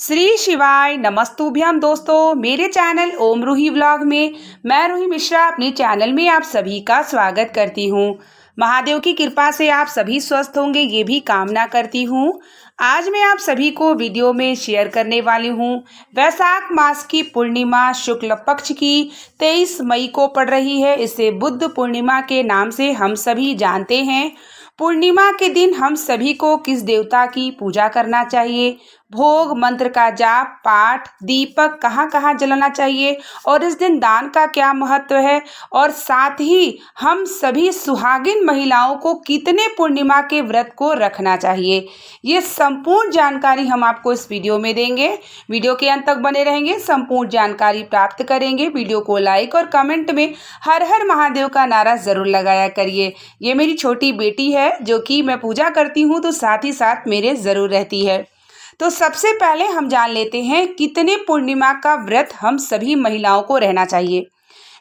श्री शिवाय नमस्तुभ्यम दोस्तों, मेरे चैनल ओम रूही व्लॉग में मैं रूही मिश्रा अपने चैनल में आप सभी का स्वागत करती हूँ। महादेव की कृपा से आप सभी स्वस्थ होंगे, ये भी कामना करती हूँ। आज मैं आप सभी को वीडियो में शेयर करने वाली हूँ वैशाख मास की पूर्णिमा शुक्ल पक्ष की 23 मई को पड़ रही है। इसे बुद्ध पूर्णिमा के नाम से हम सभी जानते हैं। पूर्णिमा के दिन हम सभी को किस देवता की पूजा करना चाहिए, भोग मंत्र का जाप पाठ दीपक कहाँ कहाँ जलाना चाहिए और इस दिन दान का क्या महत्व है, और साथ ही हम सभी सुहागिन महिलाओं को कितने पूर्णिमा के व्रत को रखना चाहिए, ये संपूर्ण जानकारी हम आपको इस वीडियो में देंगे। वीडियो के अंत तक बने रहेंगे, संपूर्ण जानकारी प्राप्त करेंगे। वीडियो को लाइक और कमेंट में हर हर महादेव का नारा जरूर लगाया करिए। ये मेरी छोटी बेटी है जो कि मैं पूजा करती हूँ तो साथ ही साथ मेरे ज़रूर रहती है। तो सबसे पहले हम जान लेते हैं कितने पूर्णिमा का व्रत हम सभी महिलाओं को रहना चाहिए।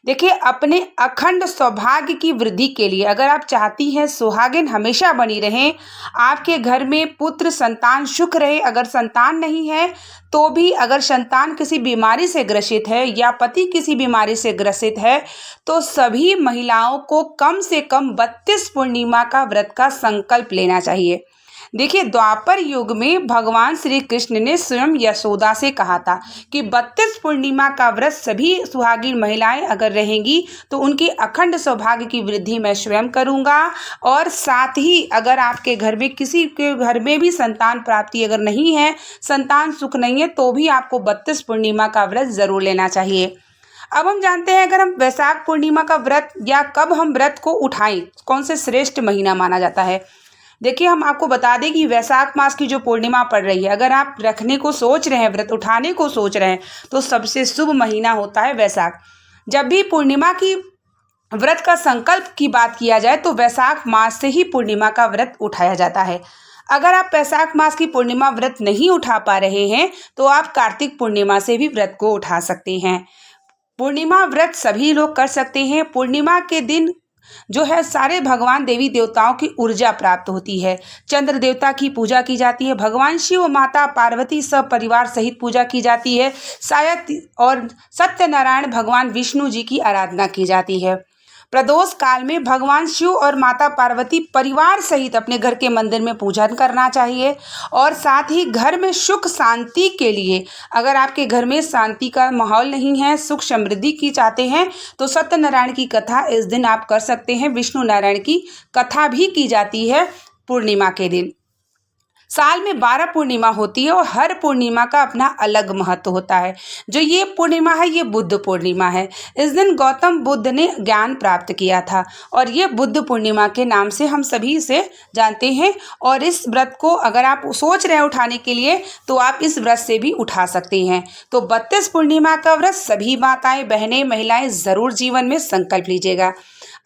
देखिए, अपने अखंड सौभाग्य की वृद्धि के लिए अगर आप चाहती हैं सुहागिन हमेशा बनी रहें, आपके घर में पुत्र संतान सुख रहे, अगर संतान नहीं है तो भी अगर संतान किसी बीमारी से ग्रसित है या पति किसी बीमारी से ग्रसित है, तो सभी महिलाओं को कम से कम 32 पूर्णिमा का व्रत का संकल्प लेना चाहिए। देखिए, द्वापर युग में भगवान श्री कृष्ण ने स्वयं यशोदा से कहा था कि 32 पूर्णिमा का व्रत सभी सुहागिन महिलाएं अगर रहेंगी तो उनकी अखंड सौभाग्य की वृद्धि मैं स्वयं करूंगा। और साथ ही अगर आपके घर में किसी के घर में भी संतान प्राप्ति अगर नहीं है, संतान सुख नहीं है, तो भी आपको 32 पूर्णिमा का व्रत जरूर लेना चाहिए। अब हम जानते हैं अगर हम वैशाख पूर्णिमा का व्रत या कब हम व्रत को उठाएं, कौन से श्रेष्ठ महीना माना जाता है। देखिए, हम आपको बता दें कि वैशाख मास की जो पूर्णिमा पड़ रही है, अगर आप रखने को सोच रहे हैं, व्रत उठाने को सोच रहे हैं, तो सबसे शुभ महीना होता है वैशाख। जब भी पूर्णिमा की व्रत का संकल्प की बात किया जाए तो वैशाख मास से ही पूर्णिमा का व्रत उठाया जाता है। अगर आप वैशाख मास की पूर्णिमा व्रत नहीं उठा पा रहे हैं तो आप कार्तिक पूर्णिमा से भी व्रत को उठा सकते हैं। पूर्णिमा व्रत सभी लोग कर सकते हैं। पूर्णिमा के दिन जो है सारे भगवान देवी देवताओं की ऊर्जा प्राप्त होती है। चंद्र देवता की पूजा की जाती है, भगवान शिव माता पार्वती सब परिवार सहित पूजा की जाती है, शायद और सत्यनारायण भगवान विष्णु जी की आराधना की जाती है। प्रदोष काल में भगवान शिव और माता पार्वती परिवार सहित अपने घर के मंदिर में पूजन करना चाहिए। और साथ ही घर में सुख शांति के लिए अगर आपके घर में शांति का माहौल नहीं है, सुख समृद्धि की चाहते हैं, तो सत्यनारायण की कथा इस दिन आप कर सकते हैं। विष्णु नारायण की कथा भी की जाती है पूर्णिमा के दिन। साल में 12 पूर्णिमा होती है और हर पूर्णिमा का अपना अलग महत्व होता है। जो ये पूर्णिमा है ये बुद्ध पूर्णिमा है। इस दिन गौतम बुद्ध ने ज्ञान प्राप्त किया था और ये बुद्ध पूर्णिमा के नाम से हम सभी इसे जानते हैं। और इस व्रत को अगर आप सोच रहे हैं उठाने के लिए तो आप इस व्रत से भी उठा सकते हैं। तो 32 पूर्णिमा का व्रत सभी माताएं बहनें महिलाएं ज़रूर जीवन में संकल्प लीजिएगा।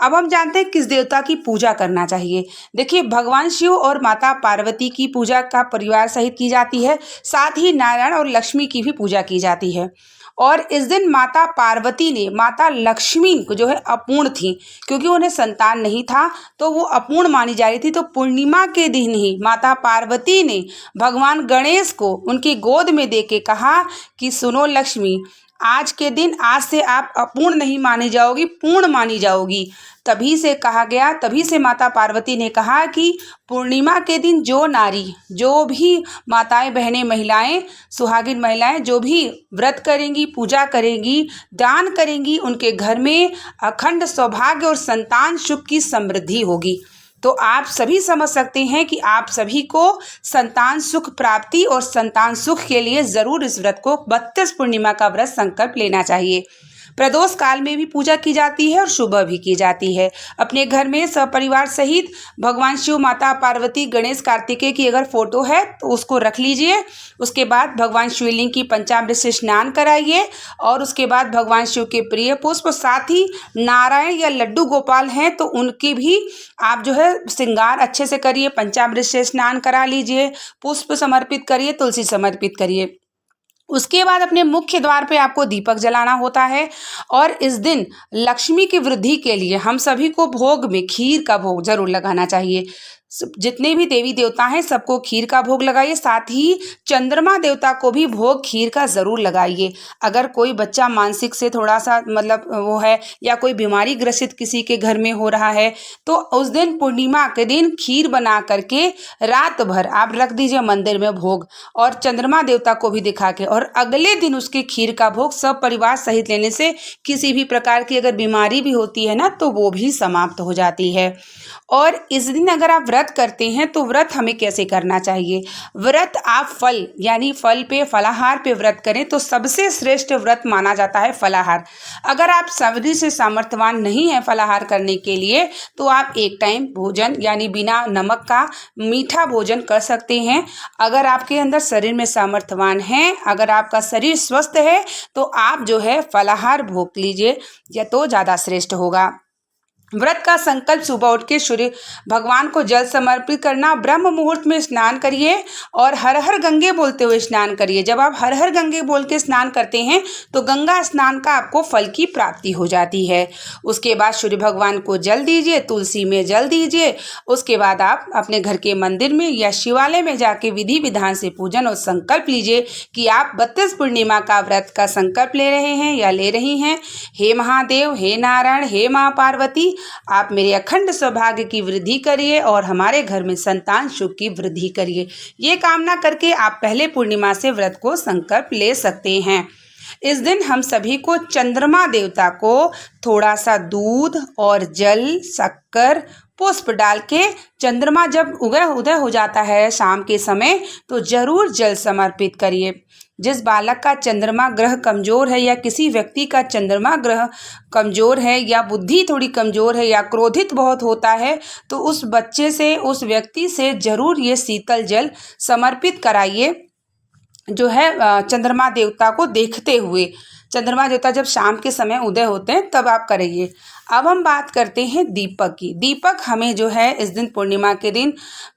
अब हम जानते हैं किस देवता की पूजा करना चाहिए। देखिए, भगवान शिव और माता पार्वती की पूजा का परिवार सहित की जाती है, साथ ही नारायण और लक्ष्मी की भी पूजा की जाती है। और इस दिन माता पार्वती ने माता लक्ष्मी को जो है अपूर्ण थी, क्योंकि उन्हें संतान नहीं था तो वो अपूर्ण मानी जा रही थी। तो पूर्णिमा के दिन ही माता पार्वती ने भगवान गणेश को उनकी गोद में दे के कहा कि सुनो लक्ष्मी, आज के दिन आज से आप अपूर्ण नहीं मानी जाओगी, पूर्ण मानी जाओगी। तभी से कहा गया, तभी से माता पार्वती ने कहा कि पूर्णिमा के दिन जो नारी, जो भी माताएं बहनें महिलाएं सुहागिन महिलाएं जो भी व्रत करेंगी, पूजा करेंगी, दान करेंगी, उनके घर में अखंड सौभाग्य और संतान सुख की समृद्धि होगी। तो आप सभी समझ सकते हैं कि आप सभी को संतान सुख प्राप्ति और संतान सुख के लिए ज़रूर इस व्रत को 32 पूर्णिमा का व्रत संकल्प लेना चाहिए। प्रदोष काल में भी पूजा की जाती है और सुबह भी की जाती है। अपने घर में सपरिवार सहित भगवान शिव माता पार्वती गणेश कार्तिकेय की अगर फोटो है तो उसको रख लीजिए। उसके बाद भगवान शिवलिंग की पंचामृत से स्नान कराइए और उसके बाद भगवान शिव के प्रिय पुष्प, साथ ही नारायण या लड्डू गोपाल हैं तो उनकी भी आप जो है श्रृंगार अच्छे से करिए, पंचामृत से स्नान करा लीजिए, पुष्प समर्पित करिए, तुलसी समर्पित करिए। उसके बाद अपने मुख्य द्वार पे आपको दीपक जलाना होता है। और इस दिन लक्ष्मी की वृद्धि के लिए हम सभी को भोग में खीर का भोग जरूर लगाना चाहिए। जितने भी देवी देवता हैं सबको खीर का भोग लगाइए। साथ ही चंद्रमा देवता को भी भोग खीर का ज़रूर लगाइए। अगर कोई बच्चा मानसिक से थोड़ा सा मतलब वो है या कोई बीमारी ग्रसित किसी के घर में हो रहा है तो उस दिन पूर्णिमा के दिन खीर बना करके रात भर आप रख दीजिए मंदिर में भोग, और चंद्रमा देवता को भी दिखा के, और अगले दिन उसके खीर का भोग सब परिवार सहित लेने से किसी भी प्रकार की अगर बीमारी भी होती है ना तो वो भी समाप्त हो जाती है। और इस दिन अगर आप व्रत करते हैं तो व्रत हमें कैसे करना चाहिए? व्रत आप फल यानी फल पे फलाहार पे व्रत करें तो सबसे श्रेष्ठ व्रत माना जाता है फलाहार। अगर आप शरीर से सामर्थ्यवान नहीं है फलाहार करने के लिए तो आप एक टाइम भोजन यानी बिना नमक का मीठा भोजन कर सकते हैं। अगर आपके अंदर शरीर में सामर्थ्यवान है, अगर आपका शरीर स्वस्थ है तो आप जो है फलाहार भोग लीजिए, या तो ज़्यादा श्रेष्ठ होगा। व्रत का संकल्प सुबह उठ के सूर्य भगवान को जल समर्पित करना, ब्रह्म मुहूर्त में स्नान करिए और हर हर गंगे बोलते हुए स्नान करिए। जब आप हर हर गंगे बोल के स्नान करते हैं तो गंगा स्नान का आपको फल की प्राप्ति हो जाती है। उसके बाद सूर्य भगवान को जल दीजिए, तुलसी में जल दीजिए। उसके बाद आप अपने घर के मंदिर में या शिवालय में जाके विधि विधान से पूजन और संकल्प लीजिए कि आप 32 पूर्णिमा का व्रत का संकल्प ले रहे हैं या ले रही हैं। हे महादेव, हे नारायण, हे माँ पार्वती, आप मेरे अखंड सौभाग्य की वृद्धि करिए और हमारे घर में संतान सुख की वृद्धि करिए। ये कामना करके आप पहले पूर्णिमा से व्रत को संकल्प ले सकते हैं। इस दिन हम सभी को चंद्रमा देवता को थोड़ा सा दूध और जल, शक्कर, पुष्प डाल के चंद्रमा जब उदय हो जाता है शाम के समय तो जरूर जल समर्पित करिए। जिस बालक का चंद्रमा ग्रह कमजोर है या किसी व्यक्ति का चंद्रमा ग्रह कमजोर है या बुद्धि थोड़ी कमजोर है या क्रोधित बहुत होता है तो उस बच्चे से, उस व्यक्ति से जरूर ये शीतल जल समर्पित कराइए, जो है चंद्रमा देवता को देखते हुए। चंद्रमा देवता जब शाम के समय उदय होते हैं तब आप करिए। अब हम बात करते हैं दीपक की। दीपक हमें जो है इस दिन पूर्णिमा के दिन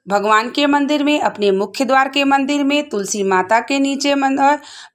भगवान के मंदिर में, अपने मुख्य द्वार के मंदिर में, तुलसी माता के नीचे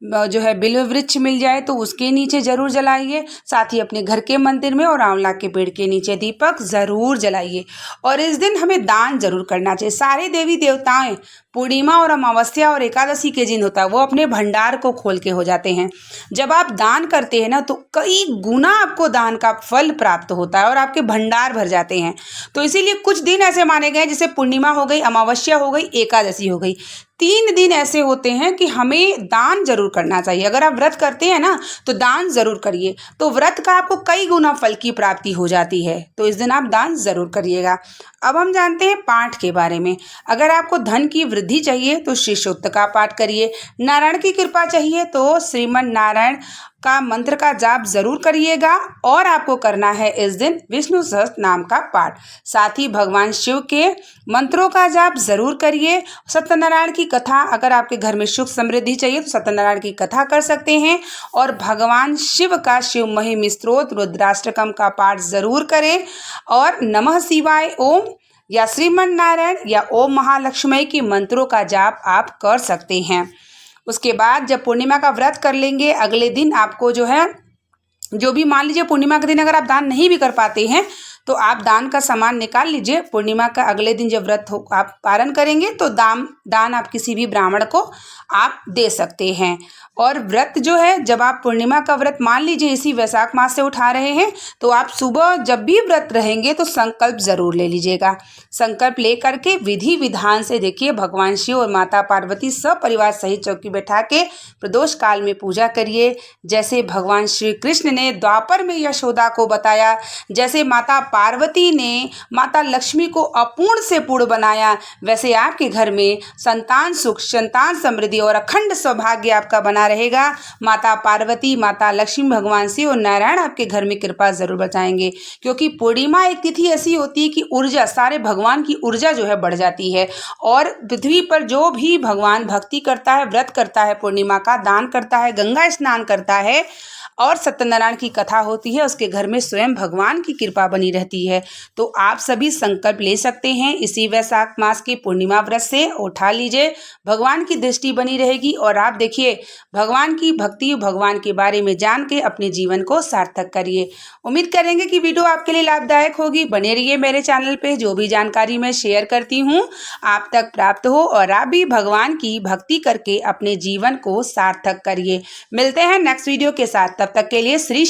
जो है बिल्व वृक्ष मिल जाए तो उसके नीचे जरूर जलाइए। साथ ही अपने घर के मंदिर में और आंवला के पेड़ के नीचे दीपक जरूर जलाइए। और इस दिन हमें दान जरूर करना चाहिए। सारे देवी देवताएं पूर्णिमा और अमावस्या और एकादशी के दिन होता है वो अपने भंडार को खोल के हो जाते हैं। जब आप दान करते हैं ना तो कई गुना आपको दान का फल प्राप्त होता है और आपके भंडार भर जाते हैं। तो इसीलिए कुछ दिन ऐसे माने गए जैसे पूर्णिमा हो गई, अमावस्या हो गई, एकादशी हो गई, 3 दिन ऐसे होते हैं कि हमें दान जरूर करना चाहिए। अगर आप व्रत करते हैं ना तो दान जरूर करिए, तो व्रत का आपको कई गुना फल की प्राप्ति हो जाती है। तो इस दिन आप दान जरूर करिएगा। अब हम जानते हैं पाठ के बारे में। अगर आपको धन की वृद्धि चाहिए तो श्री सूक्त का पाठ करिए। नारायण की कृपा चाहिए तो श्रीमन नारायण का मंत्र का जाप जरूर करिएगा। और आपको करना है इस दिन विष्णु सहस्त्र नाम का पाठ। साथ ही भगवान शिव के मंत्रों का जाप जरूर करिए। सत्यनारायण की कथा, अगर आपके घर में सुख समृद्धि चाहिए तो सत्यनारायण की कथा कर सकते हैं। और भगवान शिव का शिव महिम स्तोत्र रुद्राष्टकम का पाठ जरूर करें। और नमः शिवाय ओम या श्रीमन नारायण या ओम महालक्ष्मी की मंत्रों का जाप आप कर सकते हैं। उसके बाद जब पूर्णिमा का व्रत कर लेंगे अगले दिन आपको जो है, जो भी मान लीजिए पूर्णिमा के दिन अगर आप दान नहीं भी कर पाते हैं तो आप दान का सामान निकाल लीजिए। पूर्णिमा का अगले दिन जब व्रत हो आप पारण करेंगे तो दान आप किसी भी ब्राह्मण को आप दे सकते हैं। और व्रत जो है जब आप पूर्णिमा का व्रत मान लीजिए इसी वैशाख मास से उठा रहे हैं तो आप सुबह जब भी व्रत रहेंगे तो संकल्प जरूर ले लीजिएगा। संकल्प ले करके विधि विधान से देखिए भगवान शिव और माता पार्वती सब परिवार सहित चौकी बैठा के प्रदोष काल में पूजा करिए। जैसे भगवान श्री कृष्ण ने द्वापर में यशोदा को बताया, जैसे माता पार्वती ने माता लक्ष्मी को अपूर्ण से पूर्ण बनाया, वैसे आपके घर में संतान सुख, संतान समृद्धि और अखंड सौभाग्य आपका बना रहेगा। माता पार्वती, माता लक्ष्मी, भगवान शिव और नारायण आपके घर में कृपा जरूर बचाएंगे। क्योंकि पूर्णिमा एक तिथि ऐसी होती है कि ऊर्जा, सारे भगवान की ऊर्जा जो है बढ़ जाती है। और पृथ्वी पर जो भी भगवान भक्ति करता है, व्रत करता है, पूर्णिमा का दान करता है, गंगा स्नान करता है और सत्यनारायण की कथा होती है, उसके घर में स्वयं भगवान की कृपा बनी रहती है। रहती है। तो आप सभी संकल्प ले सकते हैं इसी वैशाख मास की पूर्णिमा व्रत से, उठा लीजिए, भगवान की दृष्टि बनी रहेगी और आप देखिए भगवान की भक्ति, भगवान के बारे में जान के अपने जीवन को सार्थक करिए। उम्मीद करेंगे कि वीडियो आपके लिए लाभदायक होगी। बने रहिए मेरे चैनल पे, जो भी जानकारी मैं शेयर करती हूँ आप तक प्राप्त हो और आप भी भगवान की भक्ति करके अपने जीवन को सार्थक करिए। मिलते हैं नेक्स्ट वीडियो के साथ, तब तक के लिए श्री